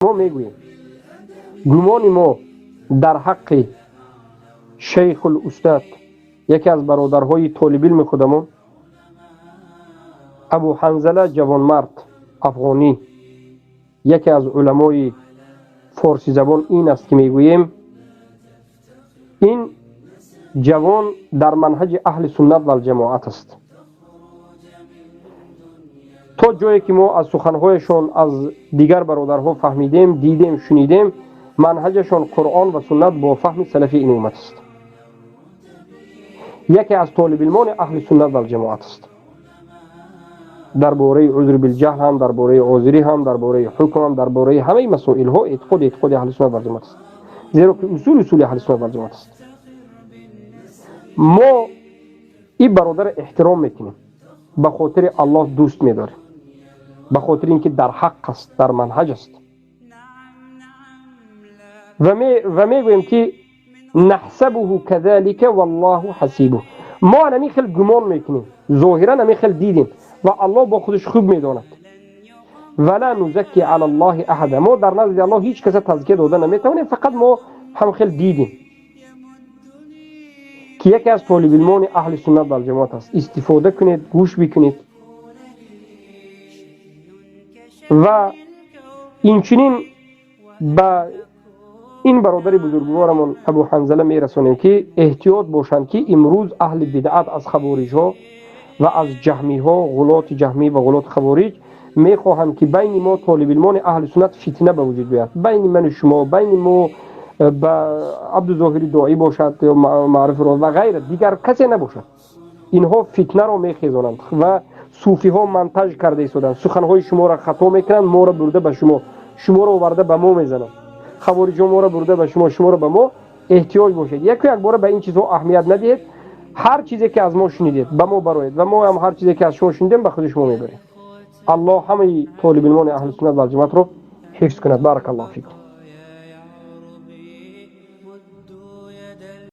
ما میگوییم گمان ما در حق شیخ الاستاد یکی از برادرهای طالب علم خودمون ابو حنظله جوانمرد افغانی یکی از علمای فارسی زبان این است که میگوییم این جوان در منهج اهل سنت و الجماعت است. تا جایی که ما از سخنهایشان از دیگر برادرها فهمیدیم، دیدیم، شنیدیم، منهجشان قرآن و سنت با فهم سلفی این امت است. یکی از طالب علمان اهل سنت و الجماعت است. درباره عذر بالجهل هم، درباره عذری هم، درباره حکم هم، درباره همه مسائل ها اعتقاد اهل سنت و الجماعت است. زیرا که اصول اهل سنت و الجماعت است. ما این برادر احترام میکنیم، به خاطر الله دوست میداریم، به خاطر اینکه در حق است، در منهج است و میگویم که نحسبه كذلك والله حسیبه. ما نمی خیلی گمان میکنیم، ظاهرا نمی خیلی دیدیم و الله با خودش خوب میداند. ولا نزکی علی الله احد. ما در نزد الله هیچ کس تزکیه داده نمیتونیم، فقط ما هم خیلی دیدیم که یکی از طالب علمان اهل سنت و الجماعت است. استفاده کنید، گوش بکنید و اینچنین با این برادر بزرگوارمون ابو حنظله میرسونیم که احتیاط باشند که امروز اهل بدعت از خوارج ها و از جهمی ها، غلات جهمی و غلات خوارج میخواهند که بین ما طالب علمان اهل سنت فتنه به وجود بیاد، بین من و شما، بین ما با عبدالظاهر داعی باشد معرف را و غیره، دیگر کسی نباشد. اینها فتنه را میخیزانند و صوفی ها منتج کرده ایستادند. سخنهای شما را خطا میکنند، ما را برده به شما، شما را آورده به ما میزنند. خوارج ما را برده به شما، شما را به ما. احتیاج باشید یک بار به این چیزها اهمیت ندید. هر چیزی که از ما شنیدید به ما برایید و ما هم هر چیزی که از شما شنیدیم به خود شما میبریم. الله همه طالب علمان اهل سنت و الجماعت رو حفظ کند. بارک الله فیکم.